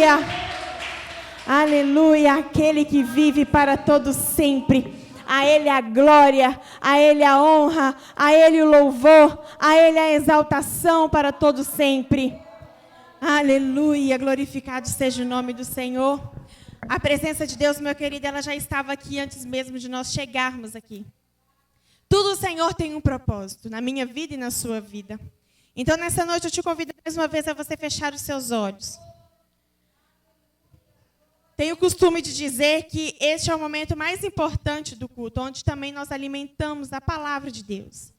Aleluia. Aleluia. Aquele que vive para todo sempre. A Ele a glória, a Ele a honra, a Ele o louvor, a Ele a exaltação para todo sempre. Aleluia. Glorificado seja o nome do Senhor. A presença de Deus, meu querido, ela já estava aqui antes mesmo de nós chegarmos aqui. Tudo o Senhor tem um propósito na minha vida e na sua vida. Então, nessa noite, eu te convido mais uma vez a você fechar os seus olhos. Tenho o costume de dizer que este é o momento mais importante do culto, onde também nós alimentamos a palavra de Deus.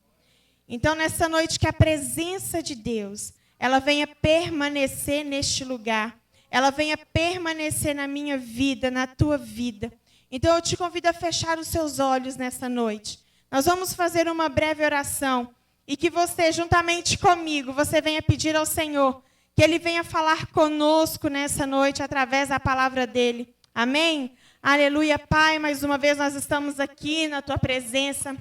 Então, nessa noite, que a presença de Deus, ela venha permanecer neste lugar. Ela venha permanecer na minha vida, na tua vida. Então, eu te convido a fechar os seus olhos nessa noite. Nós vamos fazer uma breve oração. E que você, juntamente comigo, você venha pedir ao Senhor que Ele venha falar conosco nessa noite, através da palavra dEle. Amém? Aleluia, Pai, mais uma vez nós estamos aqui na Tua presença.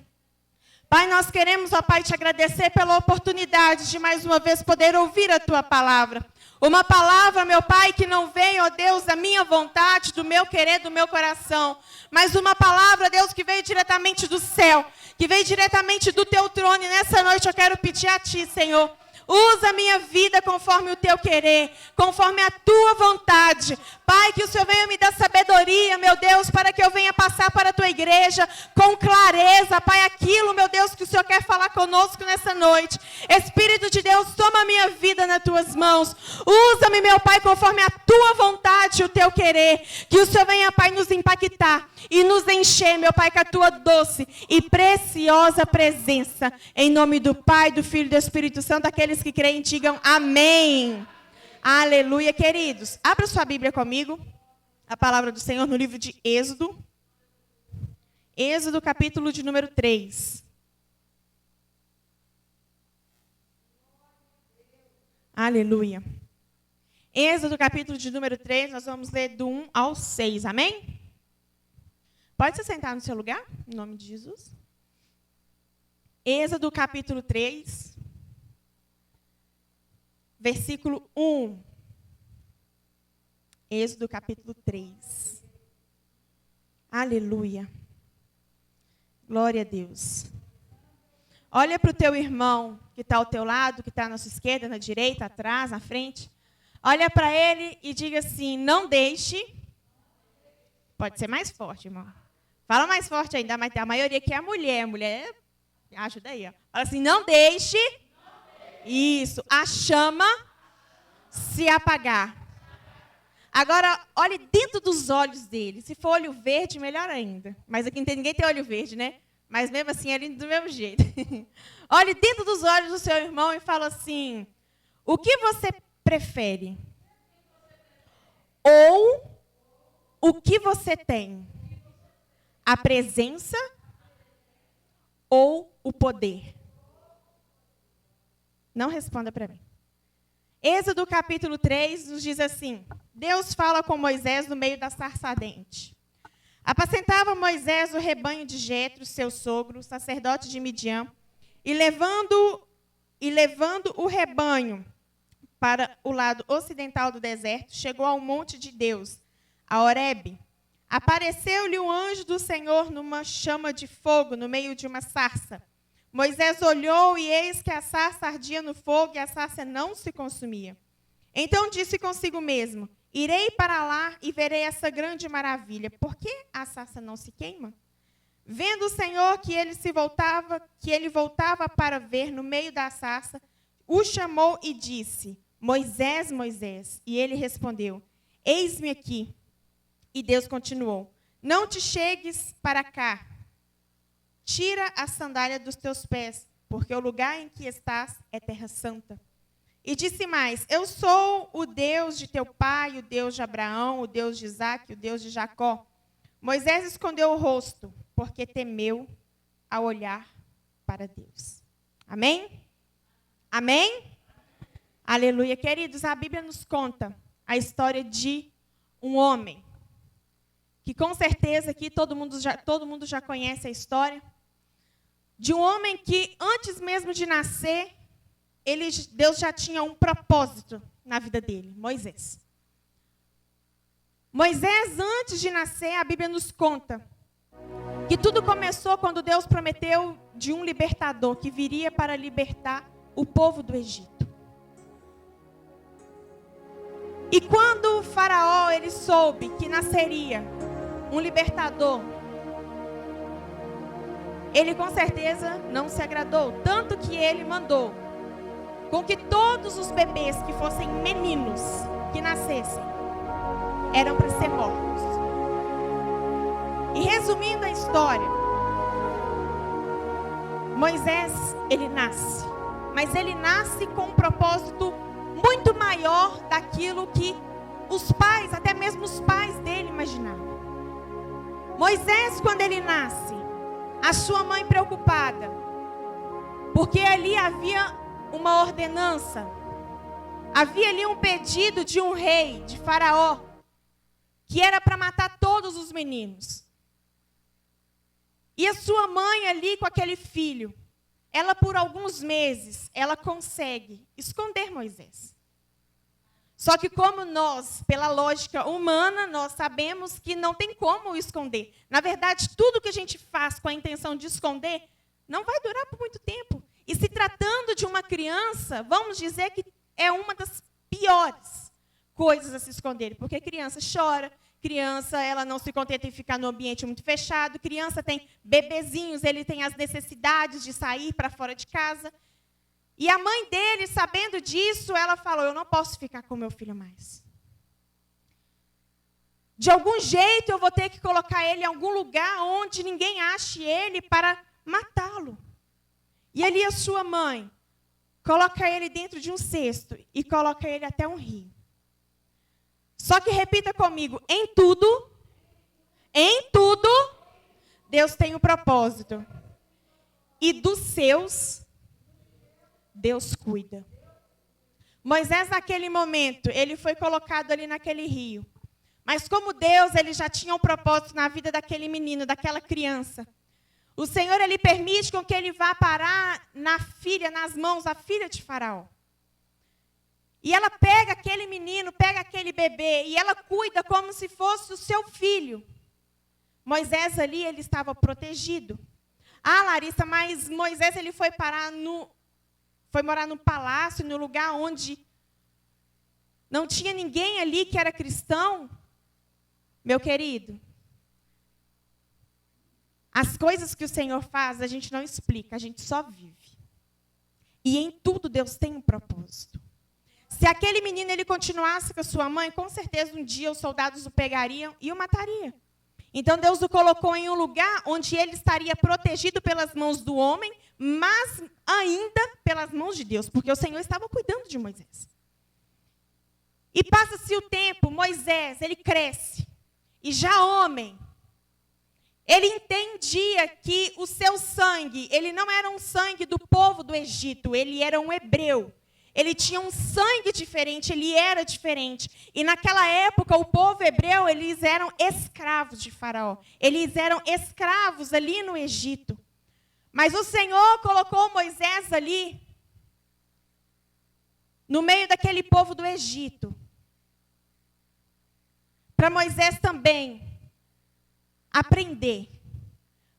Pai, nós queremos, ó Pai, te agradecer pela oportunidade de mais uma vez poder ouvir a Tua palavra. Uma palavra, meu Pai, que não veio, ó Deus, da minha vontade, do meu querer, do meu coração. Mas uma palavra, Deus, que veio diretamente do céu, que veio diretamente do Teu trono. E nessa noite eu quero pedir a Ti, Senhor, usa a minha vida conforme o Teu querer, conforme a Tua vontade. Pai, que o Senhor venha me dar sabedoria, meu Deus, para que eu venha passar para a Tua igreja com clareza, Pai, aquilo, meu Deus, que o Senhor quer falar conosco nessa noite. Espírito de Deus, toma a minha vida nas Tuas mãos. Usa-me, meu Pai, conforme a Tua vontade e o Teu querer. Que o Senhor venha, Pai, nos impactar e nos encher, meu Pai, com a Tua doce e preciosa presença. Em nome do Pai, do Filho e do Espírito Santo, aqueles que creem, digam amém. Aleluia, queridos. Abra sua Bíblia comigo. A palavra do Senhor no livro de Êxodo. Êxodo, capítulo de número 3. Aleluia. Êxodo, capítulo de número 3, nós vamos ler do 1 ao 6, amém? Pode se sentar no seu lugar, em nome de Jesus. Êxodo, capítulo 3, versículo 1. Êxodo, capítulo 3. Aleluia. Glória a Deus. Olha para o teu irmão que está ao teu lado, que está na sua esquerda, na direita, atrás, na frente. Olha para ele e diga assim, não deixe. Pode ser mais forte, irmão. Fala mais forte ainda, mas a maioria aqui é a mulher. A mulher, ajuda aí. Ó. Fala assim, não deixe. Isso, a chama se apagar. Agora, olhe dentro dos olhos dele. Se for olho verde, melhor ainda. Mas aqui ninguém tem olho verde, né? Mas mesmo assim, ele do mesmo jeito. Olhe dentro dos olhos do seu irmão e fala assim, o que você prefere? Ou o que você tem? A presença ou o poder? Não responda para mim. Êxodo capítulo 3 nos diz assim, Deus fala com Moisés no meio da sarça ardente. Apacentava Moisés o rebanho de Jetro, seu sogro, sacerdote de Midian, e levando o rebanho para o lado ocidental do deserto, chegou ao monte de Deus, a Horebe. Apareceu-lhe o anjo do Senhor numa chama de fogo no meio de uma sarça. Moisés olhou e eis que a sarça ardia no fogo e a sarça não se consumia. Então disse consigo mesmo, irei para lá e verei essa grande maravilha. Por que a sarça não se queima? Vendo o Senhor que ele voltava para ver no meio da sarça, o chamou e disse, Moisés, Moisés. E ele respondeu, eis-me aqui. E Deus continuou, não te chegues para cá. Tira a sandália dos teus pés, porque o lugar em que estás é terra santa. E disse mais, eu sou o Deus de teu pai, o Deus de Abraão, o Deus de Isaque, o Deus de Jacó. Moisés escondeu o rosto, porque temeu a olhar para Deus. Amém? Amém? Aleluia. Queridos, a Bíblia nos conta a história de um homem, que com certeza aqui todo mundo já conhece a história, de um homem que antes mesmo de nascer, Deus já tinha um propósito na vida dele, Moisés. Moisés, antes de nascer, a Bíblia nos conta que tudo começou quando Deus prometeu de um libertador que viria para libertar o povo do Egito. E quando o faraó ele soube que nasceria um libertador, ele com certeza não se agradou, tanto que ele mandou com que todos os bebês que fossem meninos, que nascessem, eram para ser mortos. E resumindo a história, Moisés, ele nasce, mas ele nasce com um propósito muito maior daquilo que os pais, até mesmo os pais dele imaginavam. Moisés, quando ele nasce, a sua mãe preocupada, porque ali havia uma ordenança, havia ali um pedido de um rei, de Faraó, que era para matar todos os meninos. E a sua mãe ali com aquele filho, ela por alguns meses, ela consegue esconder Moisés. Só que como nós, pela lógica humana, nós sabemos que não tem como o esconder. Na verdade, tudo que a gente faz com a intenção de esconder, não vai durar por muito tempo. E se tratando de uma criança, vamos dizer que é uma das piores coisas a se esconder. Porque criança chora, criança ela não se contenta em ficar no ambiente muito fechado, criança tem bebezinhos, ele tem as necessidades de sair para fora de casa. E a mãe dele, sabendo disso, ela falou, eu não posso ficar com meu filho mais. De algum jeito eu vou ter que colocar ele em algum lugar onde ninguém ache ele para matá-lo. E ali a sua mãe coloca ele dentro de um cesto e coloca ele até um rio. Só que repita comigo, em tudo, Deus tem um propósito. E dos seus, Deus cuida. Moisés, naquele momento, ele foi colocado ali naquele rio. Mas como Deus, ele já tinha um propósito na vida daquele menino, daquela criança. O Senhor, ele permite com que ele vá parar nas mãos da filha de Faraó. E ela pega aquele menino, pega aquele bebê, e ela cuida como se fosse o seu filho. Moisés ali, ele estava protegido. Ah, Larissa, mas Moisés, ele foi morar no palácio, no lugar onde não tinha ninguém ali que era cristão. Meu querido, as coisas que o Senhor faz, a gente não explica, a gente só vive. E em tudo Deus tem um propósito. Se aquele menino ele continuasse com a sua mãe, com certeza um dia os soldados o pegariam e o matariam. Então Deus o colocou em um lugar onde ele estaria protegido pelas mãos do homem, mas ainda pelas mãos de Deus, porque o Senhor estava cuidando de Moisés. E passa-se o tempo, Moisés, ele cresce. E já homem, ele entendia que o seu sangue, ele não era um sangue do povo do Egito, ele era um hebreu. Ele tinha um sangue diferente, ele era diferente. E naquela época, o povo hebreu, eles eram escravos de Faraó. Eles eram escravos ali no Egito. Mas o Senhor colocou Moisés ali, no meio daquele povo do Egito. Para Moisés também aprender.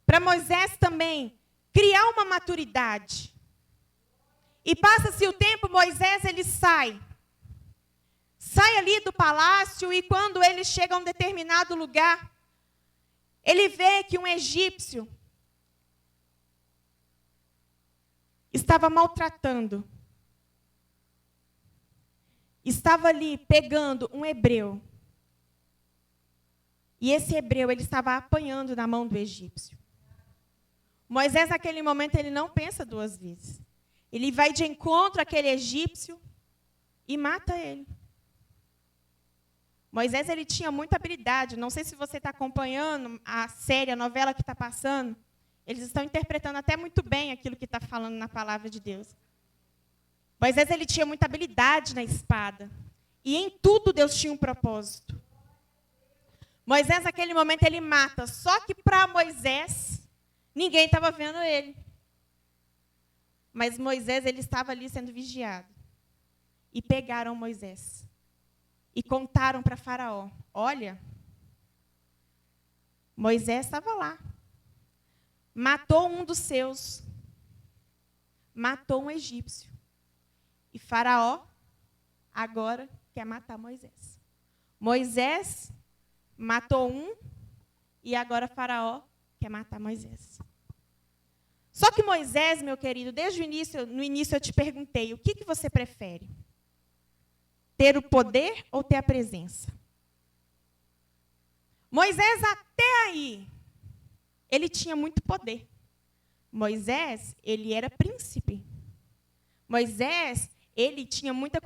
Para Moisés também criar uma maturidade. E passa-se o tempo, Moisés ele sai ali do palácio e quando ele chega a um determinado lugar, ele vê que um egípcio estava maltratando, estava ali pegando um hebreu. E esse hebreu ele estava apanhando na mão do egípcio. Moisés naquele momento ele não pensa duas vezes. Ele vai de encontro àquele egípcio e mata ele. Moisés ele tinha muita habilidade. Não sei se você está acompanhando a série, a novela que está passando. Eles estão interpretando até muito bem aquilo que está falando na palavra de Deus. Moisés ele tinha muita habilidade na espada. E em tudo Deus tinha um propósito. Moisés naquele momento ele mata. Só que para Moisés, ninguém estava vendo ele. Mas Moisés ele estava ali sendo vigiado. E pegaram Moisés. e contaram para Faraó: olha, Moisés estava lá, matou um dos seus, matou um egípcio. E Faraó agora quer matar Moisés. Moisés matou um e agora Faraó quer matar Moisés. Só que Moisés, meu querido, desde o início, no início eu te perguntei, o que você prefere? Ter o poder ou ter a presença? Moisés até aí, ele tinha muito poder. Moisés, ele era príncipe. Moisés, ele tinha muitas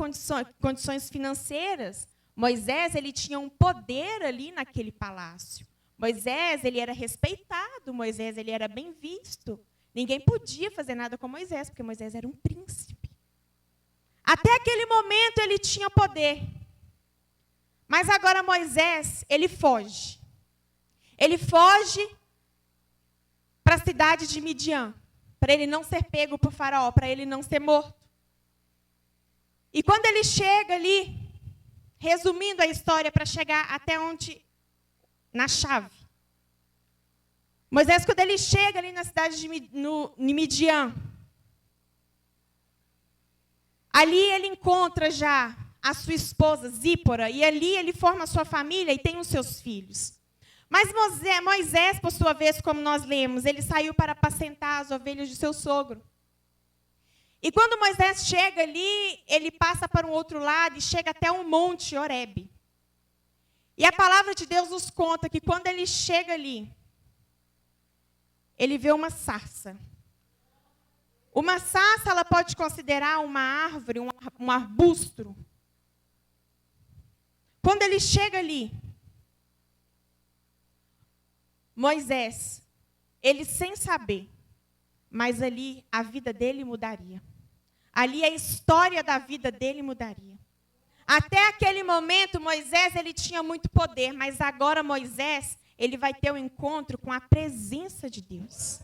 condições financeiras. Moisés, ele tinha um poder ali naquele palácio. Moisés, ele era respeitado. Moisés, ele era bem visto. Ninguém podia fazer nada com Moisés, porque Moisés era um príncipe. Até aquele momento ele tinha poder. Mas agora Moisés, ele foge. Ele foge para a cidade de Midian, para ele não ser pego por Faraó, para ele não ser morto. E quando ele chega ali, resumindo a história para chegar até onde, na chave. Moisés, quando ele chega ali na cidade de Midian, ali ele encontra já a sua esposa, Zípora, e ali ele forma a sua família e tem os seus filhos. Mas Moisés, por sua vez, como nós lemos, ele saiu para apacentar as ovelhas de seu sogro. E quando Moisés chega ali, ele passa para um outro lado e chega até um monte, Horebe. E a palavra de Deus nos conta que quando ele chega ali, ele vê uma sarça. Uma sarça, ela pode considerar uma árvore, um arbusto. Quando ele chega ali, Moisés, ele sem saber, mas ali a vida dele mudaria. Ali a história da vida dele mudaria. Até aquele momento, Moisés, ele tinha muito poder, mas agora Moisés, ele vai ter um encontro com a presença de Deus.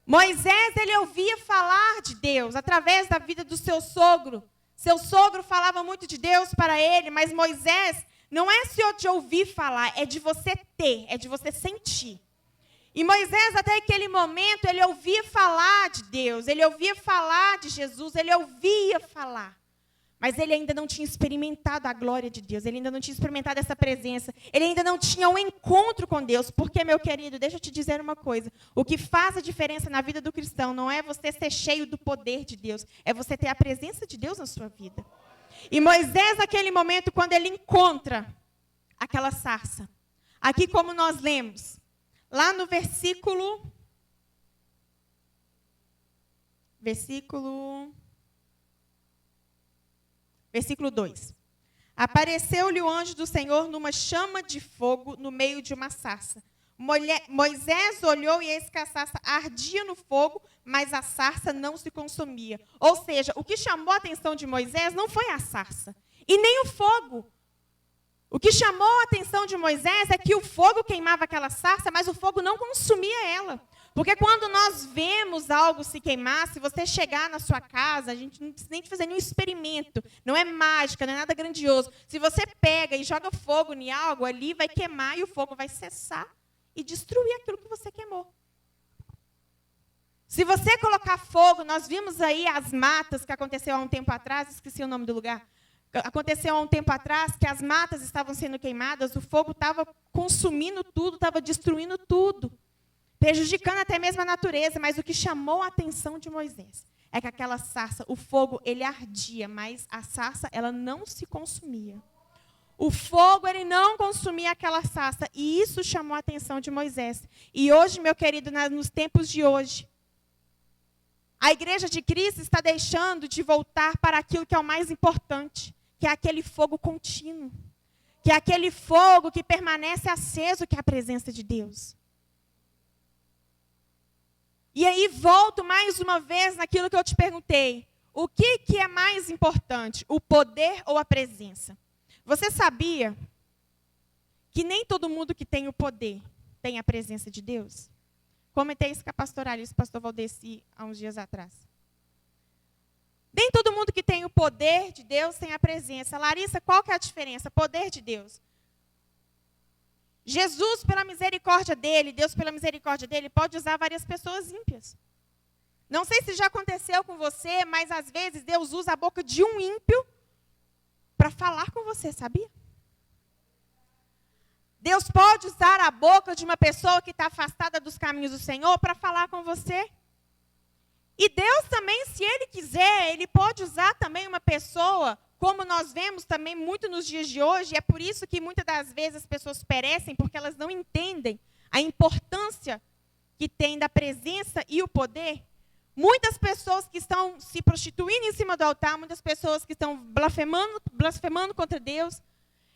Moisés, ele ouvia falar de Deus através da vida do seu sogro. Seu sogro falava muito de Deus para ele, mas Moisés, não é só de ouvir falar, é de você ter, é de você sentir. E Moisés, até aquele momento, ele ouvia falar de Deus, ele ouvia falar de Jesus, ele ouvia falar. Mas ele ainda não tinha experimentado a glória de Deus, ele ainda não tinha experimentado essa presença, ele ainda não tinha um encontro com Deus. Porque, meu querido, deixa eu te dizer uma coisa, o que faz a diferença na vida do cristão não é você ser cheio do poder de Deus, é você ter a presença de Deus na sua vida. E Moisés, naquele momento, quando ele encontra aquela sarça, aqui como nós lemos, lá no versículo 2. Apareceu-lhe o anjo do Senhor numa chama de fogo no meio de uma sarça. Moisés olhou e eis que a sarça ardia no fogo, mas a sarça não se consumia. Ou seja, o que chamou a atenção de Moisés não foi a sarça e nem o fogo. O que chamou a atenção de Moisés é que o fogo queimava aquela sarça, mas o fogo não consumia ela. Porque quando nós vemos algo se queimar, se você chegar na sua casa, a gente não precisa nem fazer nenhum experimento. Não é mágica, não é nada grandioso. Se você pega e joga fogo em algo, ali vai queimar e o fogo vai cessar e destruir aquilo que você queimou. Se você colocar fogo, nós vimos aí as matas que aconteceu há um tempo atrás, esqueci o nome do lugar. Aconteceu há um tempo atrás que as matas estavam sendo queimadas, o fogo estava consumindo tudo, estava destruindo tudo, prejudicando até mesmo a natureza. Mas o que chamou a atenção de Moisés é que aquela sarça, o fogo, ele ardia, mas a sarça, ela não se consumia. O fogo, ele não consumia aquela sarça, e isso chamou a atenção de Moisés. E hoje, meu querido, nos tempos de hoje, a igreja de Cristo está deixando de voltar para aquilo que é o mais importante, que é aquele fogo contínuo, que é aquele fogo que permanece aceso, que é a presença de Deus. E aí volto mais uma vez naquilo que eu te perguntei. O que é mais importante, o poder ou a presença? Você sabia que nem todo mundo que tem o poder tem a presença de Deus? Comentei isso com a pastora Alice, o pastor Valdeci, há uns dias atrás. Nem todo mundo que tem o poder de Deus tem a presença. Larissa, qual que é a diferença? Poder de Deus. Jesus, pela misericórdia dele, Deus, pela misericórdia dele, pode usar várias pessoas ímpias. Não sei se já aconteceu com você, mas às vezes Deus usa a boca de um ímpio para falar com você, sabia? Deus pode usar a boca de uma pessoa que está afastada dos caminhos do Senhor para falar com você. E Deus também, se Ele quiser, Ele pode usar também uma pessoa, como nós vemos também muito nos dias de hoje, e é por isso que muitas das vezes as pessoas perecem, porque elas não entendem a importância que tem da presença e o poder. Muitas pessoas que estão se prostituindo em cima do altar, muitas pessoas que estão blasfemando contra Deus,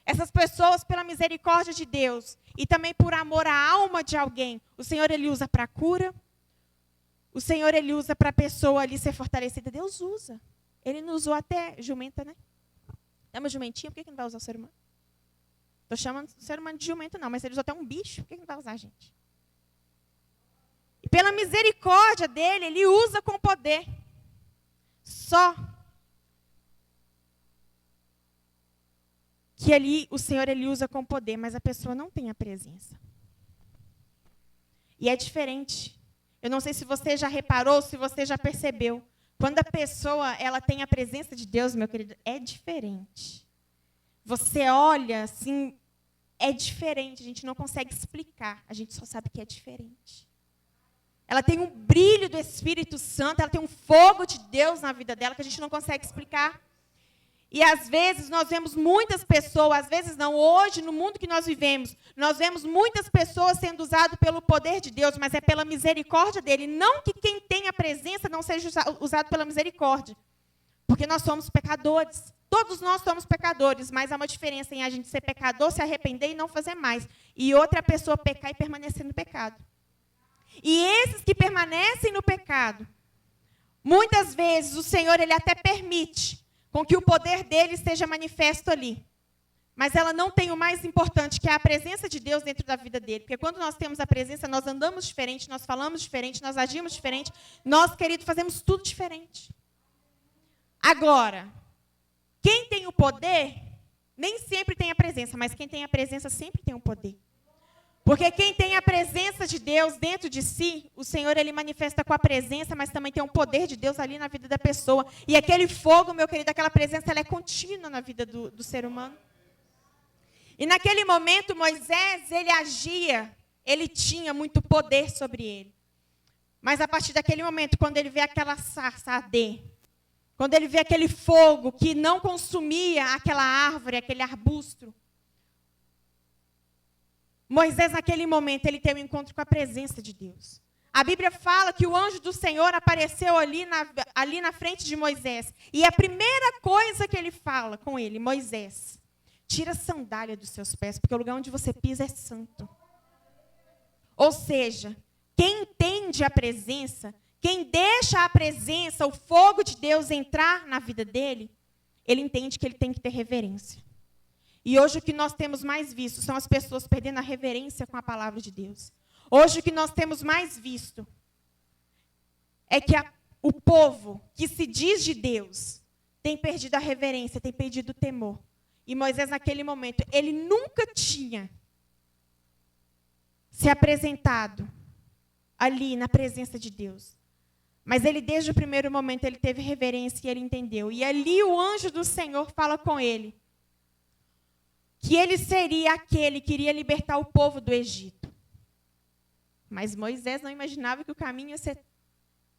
essas pessoas, pela misericórdia de Deus, e também por amor à alma de alguém, o Senhor, Ele usa para cura. O Senhor, Ele usa para a pessoa ali ser fortalecida. Deus usa. Ele não usou até jumenta, né? É uma jumentinha, por que não vai usar o ser humano? Estou chamando o ser humano de jumento, não, mas ele usou até um bicho, por que não vai usar a gente? E pela misericórdia dele, Ele usa com poder. Só que ali o Senhor, Ele usa com poder, mas a pessoa não tem a presença. E é diferente. Eu não sei se você já reparou, se você já percebeu. Quando a pessoa ela tem a presença de Deus, meu querido, é diferente. Você olha assim, é diferente. A gente não consegue explicar. A gente só sabe que é diferente. Ela tem um brilho do Espírito Santo, ela tem um fogo de Deus na vida dela que a gente não consegue explicar. E às vezes nós vemos muitas pessoas, às vezes não, hoje no mundo que nós vivemos, nós vemos muitas pessoas sendo usadas pelo poder de Deus, mas é pela misericórdia dele. Não que quem tem a presença não seja usado pela misericórdia. Porque nós somos pecadores. Todos nós somos pecadores, mas há uma diferença em a gente ser pecador, se arrepender e não fazer mais. E outra pessoa pecar e permanecer no pecado. E esses que permanecem no pecado, muitas vezes o Senhor, Ele até permite com que o poder dele esteja manifesto ali. Mas ela não tem o mais importante, que é a presença de Deus dentro da vida dele. Porque quando nós temos a presença, nós andamos diferente, nós falamos diferente, nós agimos diferente. Nós, querido, fazemos tudo diferente. Agora, quem tem o poder, nem sempre tem a presença, mas quem tem a presença sempre tem o poder. Porque quem tem a presença de Deus dentro de si, o Senhor, Ele manifesta com a presença, mas também tem um poder de Deus ali na vida da pessoa. E aquele fogo, meu querido, aquela presença, ela é contínua na vida do ser humano. E naquele momento, Moisés, ele agia, ele tinha muito poder sobre ele. Mas a partir daquele momento, quando ele vê aquela sarça arder, quando ele vê aquele fogo que não consumia aquela árvore, aquele arbusto, Moisés, naquele momento, ele tem um encontro com a presença de Deus. A Bíblia fala que o anjo do Senhor apareceu ali na frente de Moisés. E a primeira coisa que ele fala com ele, Moisés, tira a sandália dos seus pés, porque o lugar onde você pisa é santo. Ou seja, quem entende a presença, quem deixa a presença, o fogo de Deus entrar na vida dele, ele entende que ele tem que ter reverência. E hoje o que nós temos mais visto são as pessoas perdendo a reverência com a palavra de Deus. Hoje o que nós temos mais visto é que o povo que se diz de Deus tem perdido a reverência, tem perdido o temor. E Moisés, naquele momento, ele nunca tinha se apresentado ali na presença de Deus. Mas ele, desde o primeiro momento, ele teve reverência e ele entendeu. E ali o anjo do Senhor fala com ele que ele seria aquele que iria libertar o povo do Egito. Mas Moisés não imaginava que o caminho ia ser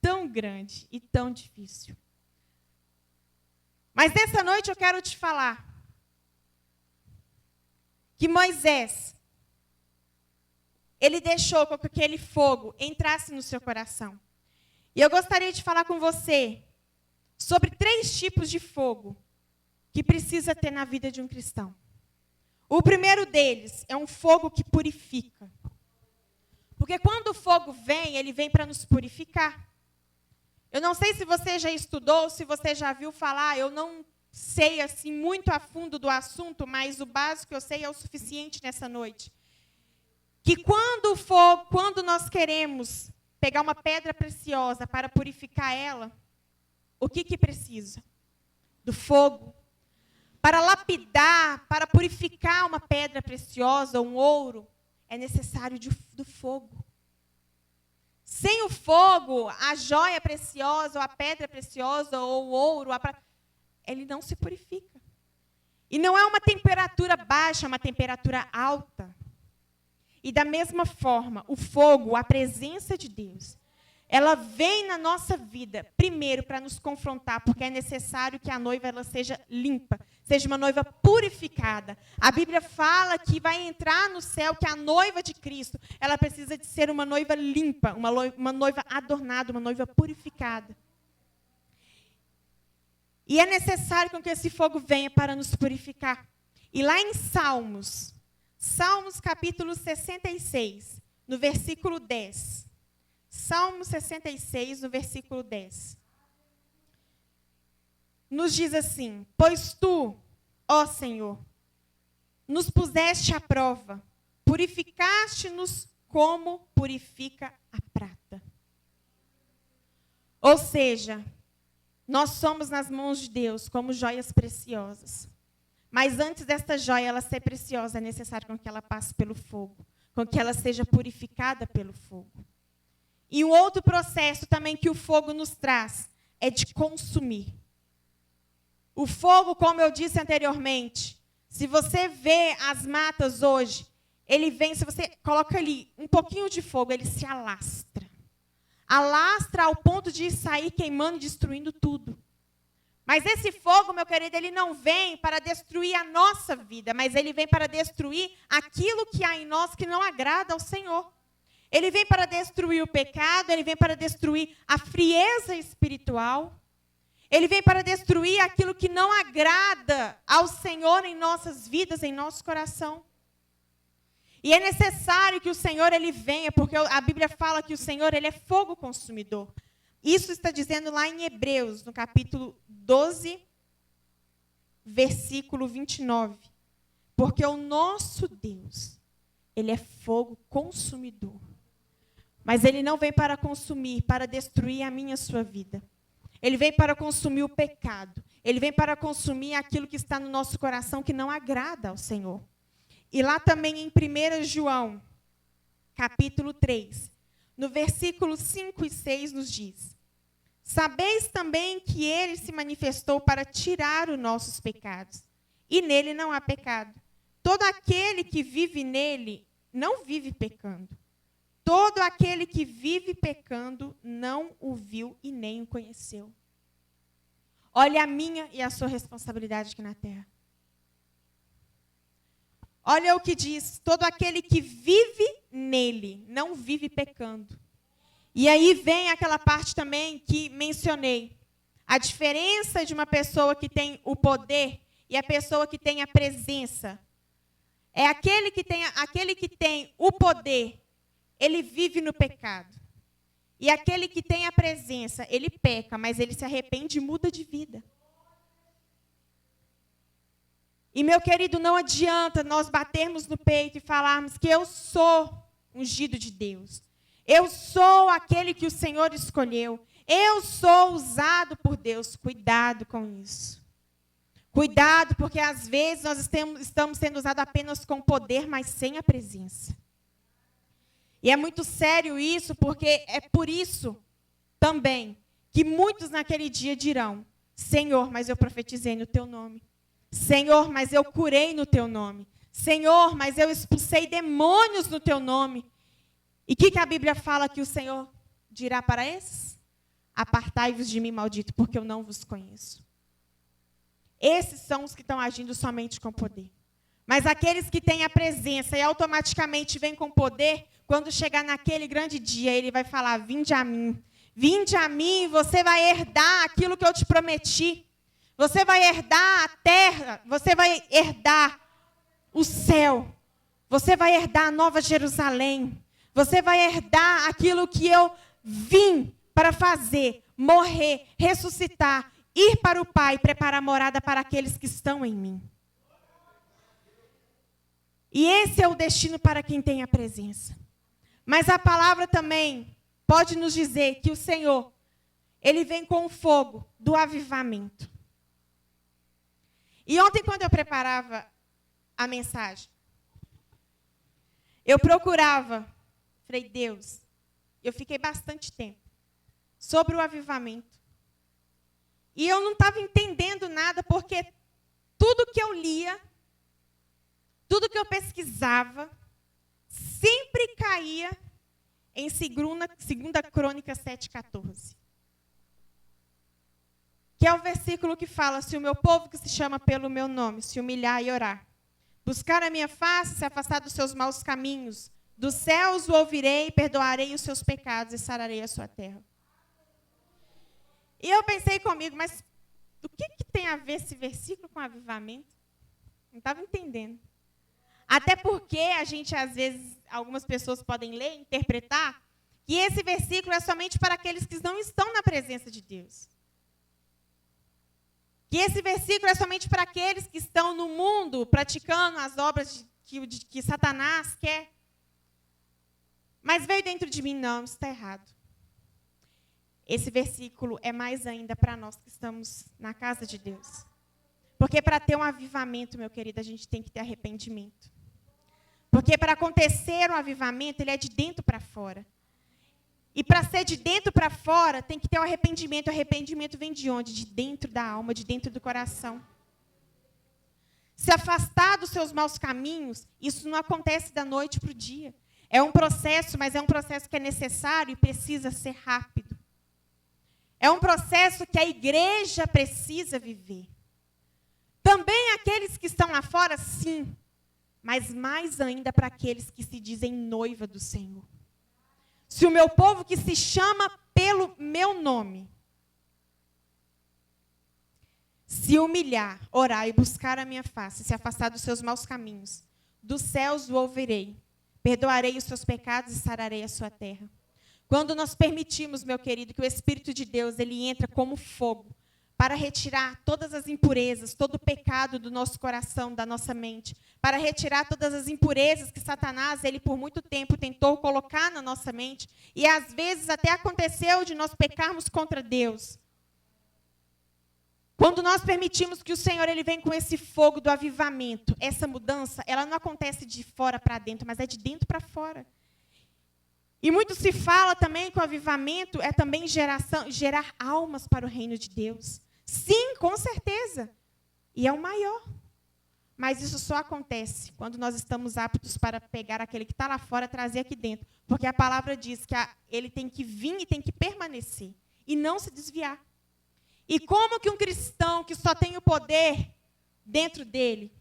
tão grande e tão difícil. Mas nessa noite eu quero te falar que Moisés, ele deixou com que aquele fogo entrasse no seu coração. E eu gostaria de falar com você sobre 3 tipos de fogo que precisa ter na vida de um cristão. O primeiro deles é um fogo que purifica. Porque quando o fogo vem, ele vem para nos purificar. Eu não sei se você já estudou, se você já viu falar, eu não sei assim muito a fundo do assunto, mas o básico que eu sei é o suficiente nessa noite. Que quando nós queremos pegar uma pedra preciosa para purificar ela, o que precisa? Do fogo. Para lapidar, para purificar uma pedra preciosa, um ouro, é necessário do fogo. Sem o fogo, a joia preciosa, ou a pedra preciosa, ou o ouro, ele não se purifica. E não é uma temperatura baixa, é uma temperatura alta. E da mesma forma, o fogo, a presença de Deus, ela vem na nossa vida, primeiro, para nos confrontar, porque é necessário que a noiva ela seja limpa, seja uma noiva purificada. A Bíblia fala que vai entrar no céu, que a noiva de Cristo, ela precisa de ser uma noiva limpa, uma noiva adornada, uma noiva purificada. E é necessário que esse fogo venha para nos purificar. E lá em Salmos capítulo 66, no versículo 10. Salmo 66, no versículo 10. Nos diz assim: pois tu, ó Senhor, nos puseste à prova, purificaste-nos como purifica a prata. Ou seja, nós somos nas mãos de Deus como joias preciosas. Mas antes desta joia ela ser preciosa, é necessário com que ela passe pelo fogo, com que ela seja purificada pelo fogo. E um outro processo também que o fogo nos traz é de consumir. O fogo, como eu disse anteriormente, se você vê as matas hoje, ele vem, se você coloca ali um pouquinho de fogo, ele se alastra. Alastra ao ponto de sair queimando e destruindo tudo. Mas esse fogo, meu querido, ele não vem para destruir a nossa vida, mas ele vem para destruir aquilo que há em nós que não agrada ao Senhor. Ele vem para destruir o pecado, ele vem para destruir a frieza espiritual. Ele vem para destruir aquilo que não agrada ao Senhor em nossas vidas, em nosso coração. E é necessário que o Senhor ele venha, porque a Bíblia fala que o Senhor ele é fogo consumidor. Isso está dizendo lá em Hebreus, no capítulo 12, versículo 29. Porque o nosso Deus, ele é fogo consumidor. Mas ele não vem para consumir, para destruir a minha e a sua vida. Ele vem para consumir o pecado. Ele vem para consumir aquilo que está no nosso coração que não agrada ao Senhor. E lá também em 1 João, capítulo 3, no versículo 5 e 6 nos diz: sabeis também que ele se manifestou para tirar os nossos pecados, e nele não há pecado. Todo aquele que vive nele não vive pecando. Todo aquele que vive pecando não o viu e nem o conheceu. Olha a minha e a sua responsabilidade aqui na terra. Olha o que diz: todo aquele que vive nele não vive pecando. E aí vem aquela parte também que mencionei. A diferença de uma pessoa que tem o poder e a pessoa que tem a presença. É aquele que tem o poder, ele vive no pecado. E aquele que tem a presença, ele peca, mas ele se arrepende e muda de vida. E, meu querido, não adianta nós batermos no peito e falarmos que eu sou ungido de Deus. Eu sou aquele que o Senhor escolheu. Eu sou usado por Deus. Cuidado com isso. Cuidado, porque às vezes nós estamos sendo usados apenas com poder, mas sem a presença. E é muito sério isso, porque é por isso também que muitos naquele dia dirão: Senhor, mas eu profetizei no teu nome. Senhor, mas eu curei no teu nome. Senhor, mas eu expulsei demônios no teu nome. E o que a Bíblia fala que o Senhor dirá para esses? Apartai-vos de mim, maldito, porque eu não vos conheço. Esses são os que estão agindo somente com poder. Mas aqueles que têm a presença e automaticamente vêm com poder, quando chegar naquele grande dia, ele vai falar: vinde a mim. Vinde a mim, você vai herdar aquilo que eu te prometi. Você vai herdar a terra, você vai herdar o céu. Você vai herdar a Nova Jerusalém. Você vai herdar aquilo que eu vim para fazer, morrer, ressuscitar, ir para o Pai, preparar morada para aqueles que estão em mim. E esse é o destino para quem tem a presença. Mas a palavra também pode nos dizer que o Senhor, ele vem com o fogo do avivamento. E ontem, quando eu preparava a mensagem, eu procurava, falei, Deus, eu fiquei bastante tempo sobre o avivamento. E eu não estava entendendo nada, porque tudo que eu lia, tudo que eu pesquisava, sempre caía em 2 Crônicas 7,14. Que é o versículo que fala, se o meu povo que se chama pelo meu nome se humilhar e orar, buscar a minha face, se afastar dos seus maus caminhos, dos céus o ouvirei, perdoarei os seus pecados e sararei a sua terra. E eu pensei comigo, mas o que tem a ver esse versículo com avivamento? Não estava entendendo. Até porque a gente, às vezes, algumas pessoas podem ler, interpretar, que esse versículo é somente para aqueles que não estão na presença de Deus. Que esse versículo é somente para aqueles que estão no mundo praticando as obras que Satanás quer. Mas veio dentro de mim, não, isso está errado. Esse versículo é mais ainda para nós que estamos na casa de Deus. Porque para ter um avivamento, meu querido, a gente tem que ter arrependimento. Porque para acontecer um avivamento, ele é de dentro para fora. E para ser de dentro para fora, tem que ter o arrependimento. O arrependimento vem de onde? De dentro da alma, de dentro do coração. Se afastar dos seus maus caminhos, isso não acontece da noite para o dia. É um processo, mas é um processo que é necessário e precisa ser rápido. É um processo que a igreja precisa viver. Também aqueles que estão lá fora, sim. Mas mais ainda para aqueles que se dizem noiva do Senhor. Se o meu povo que se chama pelo meu nome se humilhar, orar e buscar a minha face, se afastar dos seus maus caminhos, dos céus o ouvirei, perdoarei os seus pecados e sararei a sua terra. Quando nós permitimos, meu querido, que o Espírito de Deus ele entra como fogo para retirar todas as impurezas, todo o pecado do nosso coração, da nossa mente, para retirar todas as impurezas que Satanás, ele por muito tempo tentou colocar na nossa mente, e às vezes até aconteceu de nós pecarmos contra Deus. Quando nós permitimos que o Senhor ele vem com esse fogo do avivamento, essa mudança, ela não acontece de fora para dentro, mas é de dentro para fora. E muito se fala também que o avivamento é também gerar almas para o reino de Deus. Sim, com certeza. E é o maior. Mas isso só acontece quando nós estamos aptos para pegar aquele que está lá fora e trazer aqui dentro. Porque a palavra diz que ele tem que vir e tem que permanecer. E não se desviar. E como que um cristão que só tem o poder dentro dele,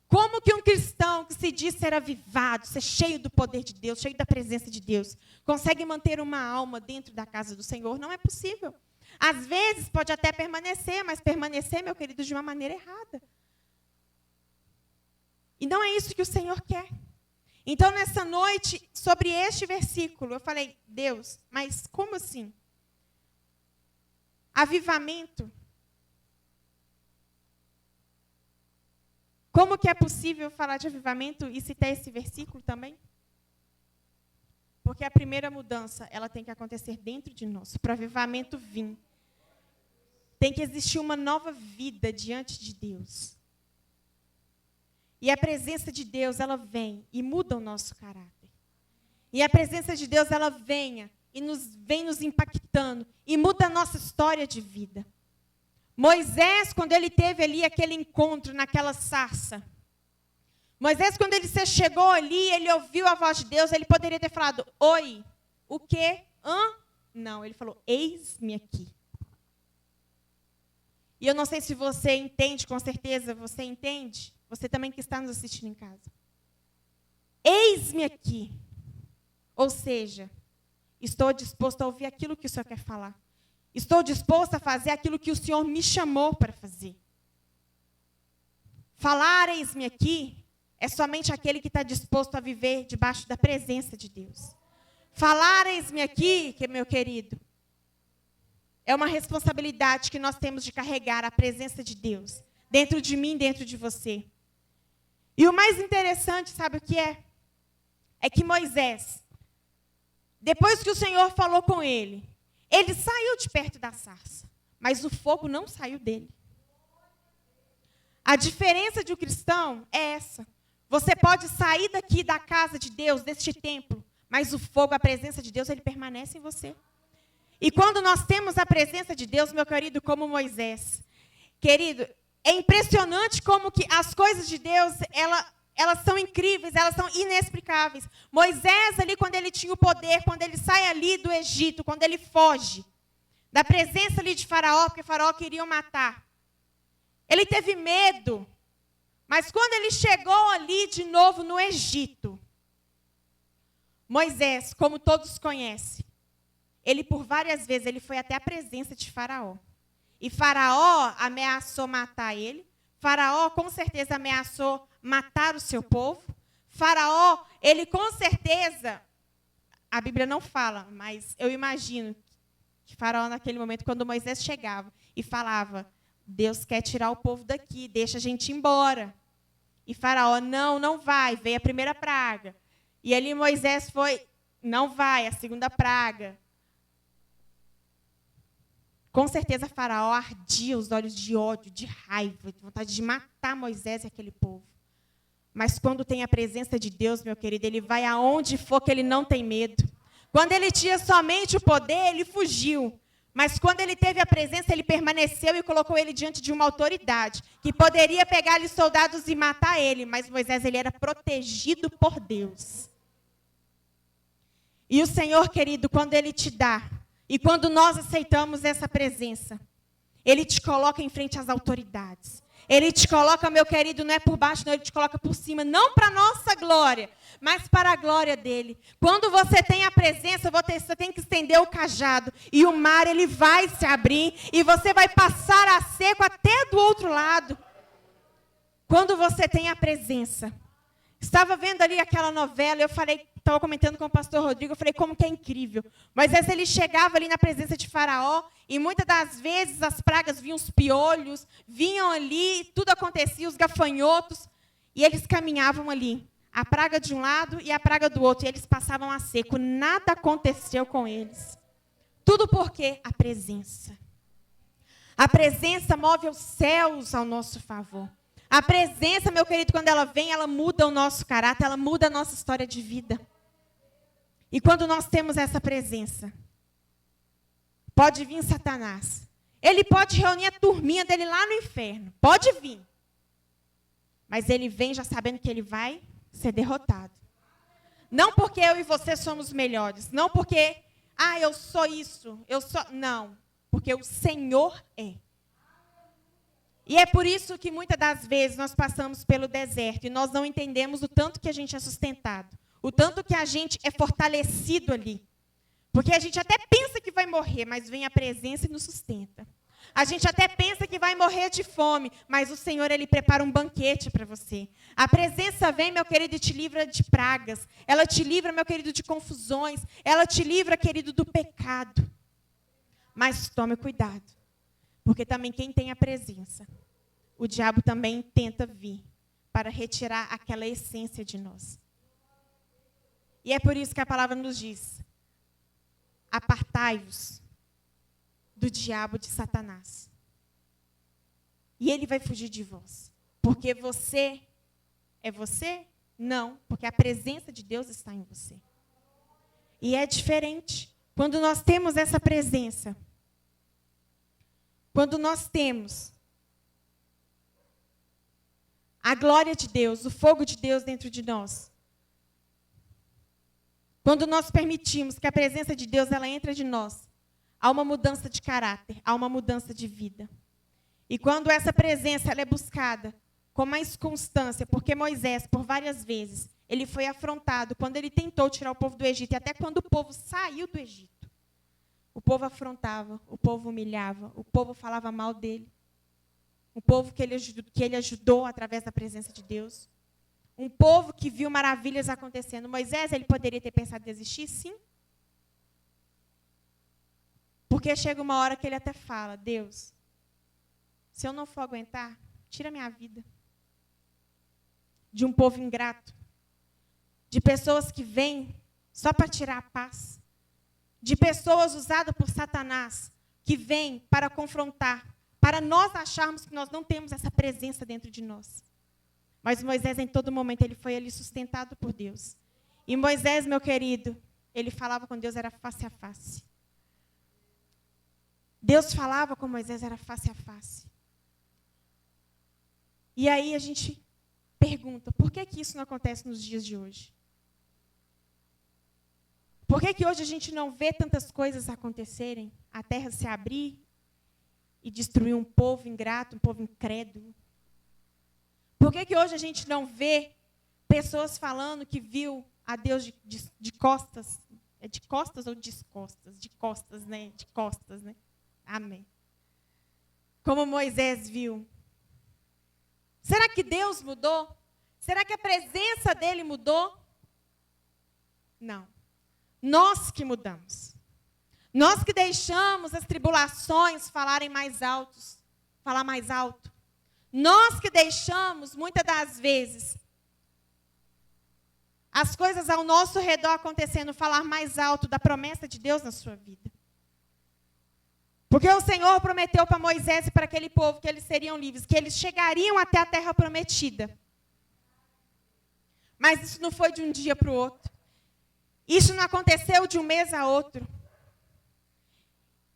como que um cristão que se diz ser avivado, ser cheio do poder de Deus, cheio da presença de Deus, consegue manter uma alma dentro da casa do Senhor? Não é possível. Às vezes pode até permanecer, mas permanecer, meu querido, de uma maneira errada. E não é isso que o Senhor quer. Então, nessa noite, sobre este versículo, eu falei, Deus, mas como assim? Avivamento. Como que é possível falar de avivamento e citar esse versículo também? Porque a primeira mudança, ela tem que acontecer dentro de nós, para o avivamento vir. Tem que existir uma nova vida diante de Deus. E a presença de Deus, ela vem e muda o nosso caráter. E a presença de Deus, ela vem nos impactando e muda a nossa história de vida. Moisés, quando ele teve ali aquele encontro naquela sarça, Moisés, quando ele chegou ali, ele ouviu a voz de Deus, ele poderia ter falado, oi, o quê? Não, ele falou, eis-me aqui. E eu não sei se você entende, com certeza você entende, você também que está nos assistindo em casa. Eis-me aqui. Ou seja, estou disposto a ouvir aquilo que o Senhor quer falar. Estou disposto a fazer aquilo que o Senhor me chamou para fazer. Falar, eis-me aqui, é somente aquele que está disposto a viver debaixo da presença de Deus. Falar, eis-me aqui, meu querido, é uma responsabilidade que nós temos de carregar a presença de Deus dentro de mim, dentro de você. E o mais interessante, sabe o que é? É que Moisés, depois que o Senhor falou com ele, Ele saiu de perto da sarça, mas o fogo não saiu dele. A diferença de um cristão é essa. Você pode sair daqui da casa de Deus, deste templo, mas o fogo, a presença de Deus, ele permanece em você. E quando nós temos a presença de Deus, meu querido, como Moisés, querido, é impressionante como que as coisas de Deus, elas são incríveis, elas são inexplicáveis. Moisés ali, quando ele tinha o poder, quando ele sai ali do Egito, quando ele foge da presença ali de Faraó, porque Faraó queria o matar. Ele teve medo, mas quando ele chegou ali de novo no Egito, Moisés, como todos conhecem, ele por várias vezes ele foi até a presença de Faraó. E Faraó ameaçou matar ele. Faraó com certeza ameaçou matar o seu povo. Faraó, ele com certeza, a Bíblia não fala, mas eu imagino que Faraó naquele momento, quando Moisés chegava e falava, Deus quer tirar o povo daqui, deixa a gente ir embora. E Faraó, não vai, veio a primeira praga. E ali Moisés foi, não vai, a segunda praga. Com certeza Faraó ardia os olhos de ódio, de raiva, de vontade de matar Moisés e aquele povo. Mas quando tem a presença de Deus, meu querido, ele vai aonde for que ele não tem medo. Quando ele tinha somente o poder, ele fugiu. Mas quando ele teve a presença, ele permaneceu e colocou ele diante de uma autoridade, que poderia pegar-lhe soldados e matar ele. Mas Moisés, ele era protegido por Deus. E o Senhor, querido, quando Ele te dá, e quando nós aceitamos essa presença, Ele te coloca em frente às autoridades. Ele te coloca, meu querido, não é por baixo, não, Ele te coloca por cima, não para a nossa glória, mas para a glória dEle. Quando você tem a presença, você tem que estender o cajado, e o mar, ele vai se abrir, e você vai passar a seco até do outro lado. Quando você tem a presença. Estava vendo ali aquela novela, eu falei, estava comentando com o pastor Rodrigo, eu falei, como que é incrível. Moisés, ele chegava ali na presença de Faraó, e muitas das vezes as pragas vinham, os piolhos, vinham ali, tudo acontecia, os gafanhotos, e eles caminhavam ali. A praga de um lado e a praga do outro, e eles passavam a seco, nada aconteceu com eles. Tudo porque a presença. A presença move os céus ao nosso favor. A presença, meu querido, quando ela vem, ela muda o nosso caráter, ela muda a nossa história de vida. E quando nós temos essa presença, pode vir Satanás. Ele pode reunir a turminha dele lá no inferno. Pode vir. Mas ele vem já sabendo que ele vai ser derrotado. Não porque eu e você somos melhores. Não porque, eu sou isso, eu sou... Não. Porque o Senhor é. E é por isso que muitas das vezes nós passamos pelo deserto e nós não entendemos o tanto que a gente é sustentado, o tanto que a gente é fortalecido ali. Porque a gente até pensa que vai morrer, mas vem a presença e nos sustenta. A gente até pensa que vai morrer de fome, mas o Senhor, Ele prepara um banquete para você. A presença vem, meu querido, e te livra de pragas. Ela te livra, meu querido, de confusões. Ela te livra, querido, do pecado. Mas tome cuidado. Porque também quem tem a presença, o diabo também tenta vir para retirar aquela essência de nós. E é por isso que a palavra nos diz, apartai-vos do diabo, de Satanás. E ele vai fugir de vós. Porque você é você? Não, porque a presença de Deus está em você. E é diferente. Quando nós temos essa presença, quando nós temos a glória de Deus, o fogo de Deus dentro de nós, quando nós permitimos que a presença de Deus ela entre de nós, há uma mudança de caráter, há uma mudança de vida. E quando essa presença ela é buscada com mais constância, porque Moisés, por várias vezes, ele foi afrontado quando ele tentou tirar o povo do Egito, e até quando o povo saiu do Egito. O povo afrontava, o povo humilhava, o povo falava mal dele. Um povo que ele ajudou através da presença de Deus. Um povo que viu maravilhas acontecendo. Moisés, ele poderia ter pensado em desistir? Sim. Porque chega uma hora que ele até fala, Deus, se eu não for aguentar, tira minha vida. De um povo ingrato. De pessoas que vêm só para tirar a paz. de pessoas usadas por Satanás, que vêm para confrontar, para nós acharmos que nós não temos essa presença dentro de nós. Mas Moisés, em todo momento, ele foi ali sustentado por Deus. E Moisés, meu querido, ele falava com Deus, era face a face. Deus falava com Moisés, era face a face. E aí a gente pergunta, por que isso não acontece nos dias de hoje? Por que hoje a gente não vê tantas coisas acontecerem? A terra se abrir e destruir um povo ingrato, um povo incrédulo? Por que hoje a gente não vê pessoas falando que viu a Deus de costas? É de costas ou descostas? De costas, né? De costas, né? Amém. Como Moisés viu. Será que Deus mudou? Será que a presença dele mudou? Não. Nós que mudamos. Nós que deixamos as tribulações falar mais alto. Nós que deixamos, muitas das vezes, as coisas ao nosso redor acontecendo, falar mais alto da promessa de Deus na sua vida. Porque o Senhor prometeu para Moisés e para aquele povo que eles seriam livres, que eles chegariam até a terra prometida. Mas isso não foi de um dia para o outro. Isso não aconteceu de um mês a outro.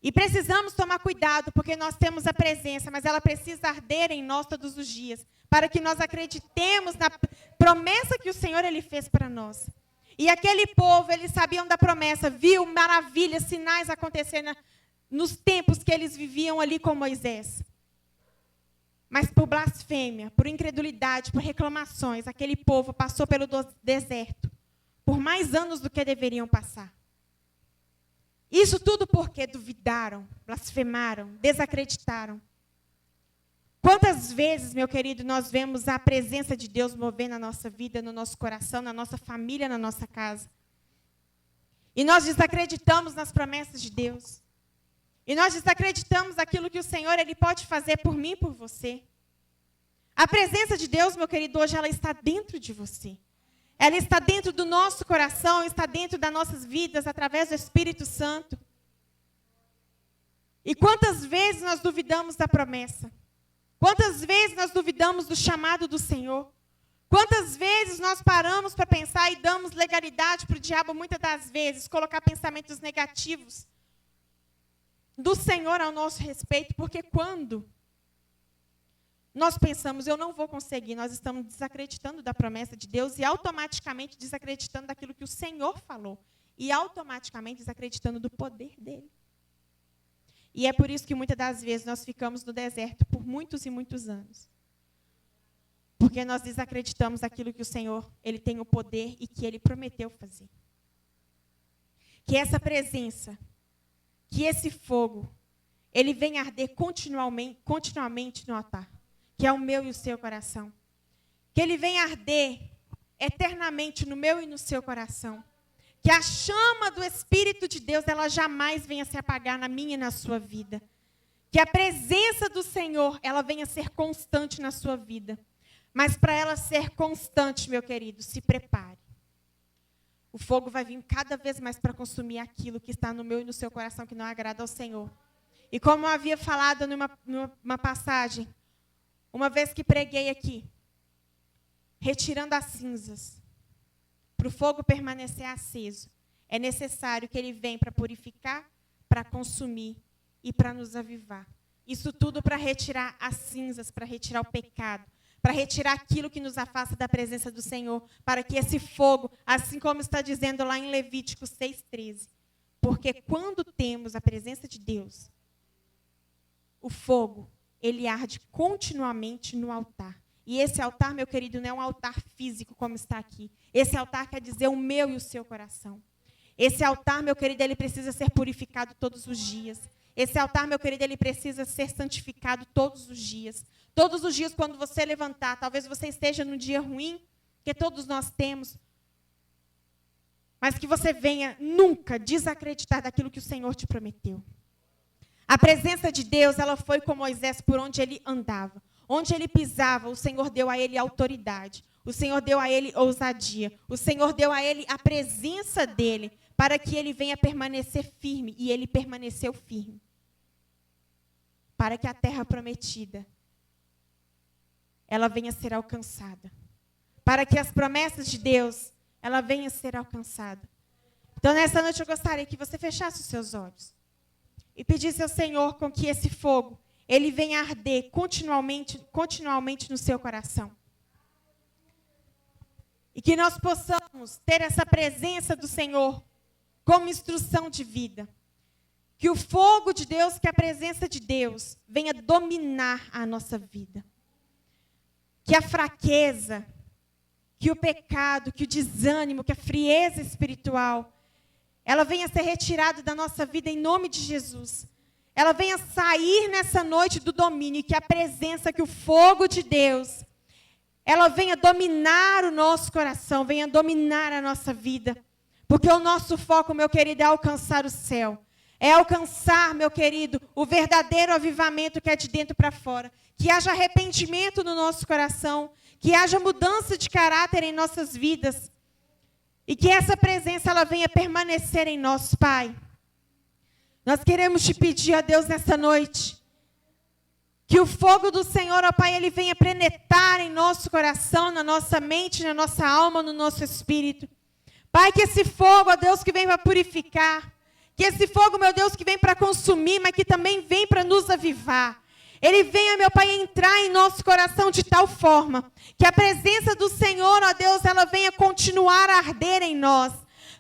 E precisamos tomar cuidado, porque nós temos a presença, mas ela precisa arder em nós todos os dias, para que nós acreditemos na promessa que o Senhor ele fez para nós. E aquele povo, eles sabiam da promessa, viu maravilhas, sinais acontecendo nos tempos que eles viviam ali com Moisés. Mas por blasfêmia, por incredulidade, por reclamações, aquele povo passou pelo deserto por mais anos do que deveriam passar. Isso tudo porque duvidaram, blasfemaram, desacreditaram. Quantas vezes, meu querido, nós vemos a presença de Deus mover na nossa vida, no nosso coração, na nossa família, na nossa casa. E nós desacreditamos nas promessas de Deus. E nós desacreditamos aquilo que o Senhor ele pode fazer por mim e por você. A presença de Deus, meu querido, hoje ela está dentro de você. Ela está dentro do nosso coração, está dentro das nossas vidas, através do Espírito Santo. E quantas vezes nós duvidamos da promessa? Quantas vezes nós duvidamos do chamado do Senhor? Quantas vezes nós paramos para pensar e damos legalidade para o diabo, muitas das vezes, colocar pensamentos negativos do Senhor ao nosso respeito? Porque quando nós pensamos, eu não vou conseguir, nós estamos desacreditando da promessa de Deus e automaticamente desacreditando daquilo que o Senhor falou. E automaticamente desacreditando do poder dele. E é por isso que muitas das vezes nós ficamos no deserto por muitos e muitos anos. Porque nós desacreditamos daquilo que o Senhor ele tem o poder e que ele prometeu fazer. Que essa presença, que esse fogo, ele venha arder continuamente no altar. Que é o meu e o seu coração. Que ele venha arder eternamente no meu e no seu coração. Que a chama do Espírito de Deus, ela jamais venha se apagar na minha e na sua vida. Que a presença do Senhor, ela venha ser constante na sua vida. Mas para ela ser constante, meu querido, se prepare. O fogo vai vir cada vez mais para consumir aquilo que está no meu e no seu coração, que não agrada ao Senhor. E como eu havia falado numa passagem, uma vez que preguei aqui, retirando as cinzas, para o fogo permanecer aceso, é necessário que ele venha para purificar, para consumir e para nos avivar. Isso tudo para retirar as cinzas, para retirar o pecado, para retirar aquilo que nos afasta da presença do Senhor, para que esse fogo, assim como está dizendo lá em Levítico 6,13, porque quando temos a presença de Deus, o fogo, ele arde continuamente no altar. E esse altar, meu querido, não é um altar físico como está aqui. Esse altar quer dizer o meu e o seu coração. Esse altar, meu querido, ele precisa ser purificado todos os dias. Esse altar, meu querido, ele precisa ser santificado todos os dias. Todos os dias, quando você levantar, talvez você esteja num dia ruim, que todos nós temos, mas que você venha nunca desacreditar daquilo que o Senhor te prometeu. A presença de Deus, ela foi com Moisés por onde ele andava. Onde ele pisava, o Senhor deu a ele autoridade. O Senhor deu a ele ousadia. O Senhor deu a ele a presença dele para que ele venha permanecer firme. E ele permaneceu firme. Para que a terra prometida, ela venha a ser alcançada. Para que as promessas de Deus, ela venha a ser alcançada. Então, nessa noite, eu gostaria que você fechasse os seus olhos. E pedisse ao Senhor com que esse fogo, ele venha arder continuamente no seu coração. E que nós possamos ter essa presença do Senhor como instrução de vida. Que o fogo de Deus, que a presença de Deus venha dominar a nossa vida. Que a fraqueza, que o pecado, que o desânimo, que a frieza espiritual, ela venha ser retirada da nossa vida em nome de Jesus. Ela venha sair nessa noite do domínio, que a presença, que o fogo de Deus, ela venha dominar o nosso coração, venha dominar a nossa vida. Porque o nosso foco, meu querido, é alcançar o céu. É alcançar, meu querido, o verdadeiro avivamento que é de dentro para fora. Que haja arrependimento no nosso coração. Que haja mudança de caráter em nossas vidas. E que essa presença ela venha permanecer em nós, Pai. Nós queremos te pedir, ó Deus, nessa noite, que o fogo do Senhor, ó Pai, ele venha penetrar em nosso coração, na nossa mente, na nossa alma, no nosso espírito. Pai, que esse fogo, ó Deus, que vem para purificar, que esse fogo, meu Deus, que vem para consumir, mas que também vem para nos avivar. Ele venha, meu Pai, entrar em nosso coração de tal forma que a presença do Senhor, ó Deus, ela venha continuar a arder em nós.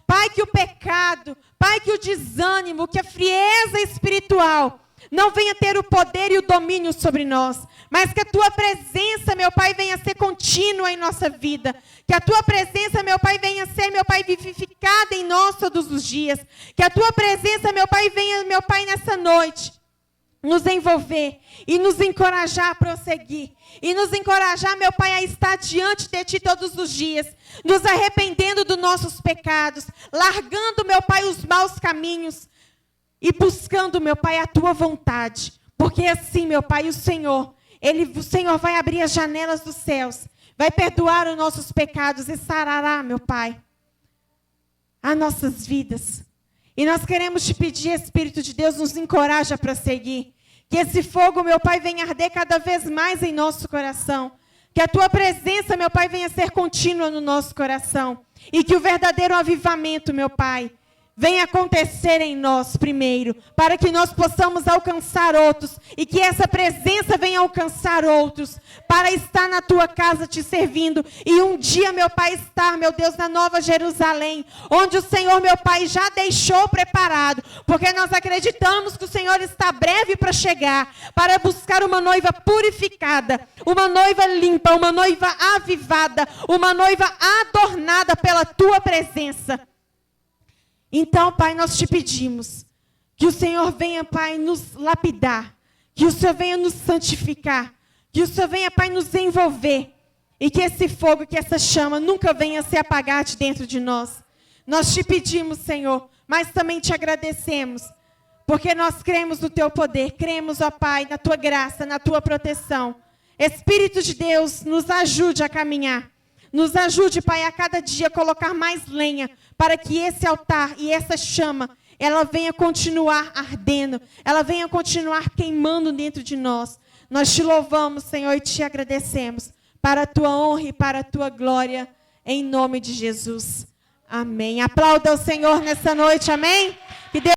Pai, que o pecado, Pai, que o desânimo, que a frieza espiritual não venha ter o poder e o domínio sobre nós, mas que a Tua presença, meu Pai, venha ser contínua em nossa vida. Que a Tua presença, meu Pai, venha ser, meu Pai, vivificada em nós todos os dias. Que a Tua presença, meu Pai, venha, meu Pai, nessa noite, nos envolver e nos encorajar a prosseguir. E nos encorajar, meu Pai, a estar diante de Ti todos os dias, nos arrependendo dos nossos pecados, largando, meu Pai, os maus caminhos e buscando, meu Pai, a Tua vontade. Porque assim, meu Pai, o Senhor vai abrir as janelas dos céus, vai perdoar os nossos pecados e sarará, meu Pai, as nossas vidas. E nós queremos te pedir, Espírito de Deus, nos encoraja a prosseguir. Que esse fogo, meu Pai, venha arder cada vez mais em nosso coração. Que a Tua presença, meu Pai, venha ser contínua no nosso coração. E que o verdadeiro avivamento, meu Pai, venha acontecer em nós primeiro, para que nós possamos alcançar outros, e que essa presença venha alcançar outros, para estar na Tua casa te servindo, e um dia, meu Pai, estar, meu Deus, na Nova Jerusalém, onde o Senhor, meu Pai, já deixou preparado, porque nós acreditamos que o Senhor está breve para chegar, para buscar uma noiva purificada, uma noiva limpa, uma noiva avivada, uma noiva adornada pela Tua presença. Então, Pai, nós te pedimos que o Senhor venha, Pai, nos lapidar, que o Senhor venha nos santificar, que o Senhor venha, Pai, nos envolver, e que esse fogo, que essa chama nunca venha se apagar de dentro de nós. Nós te pedimos, Senhor, mas também te agradecemos, porque nós cremos no Teu poder, cremos, ó Pai, na Tua graça, na Tua proteção. Espírito de Deus, nos ajude a caminhar. Nos ajude, Pai, a cada dia colocar mais lenha, para que esse altar e essa chama, ela venha continuar ardendo, ela venha continuar queimando dentro de nós. Nós te louvamos, Senhor, e te agradecemos, para a Tua honra e para a Tua glória, em nome de Jesus. Amém. Aplauda o Senhor nessa noite, amém?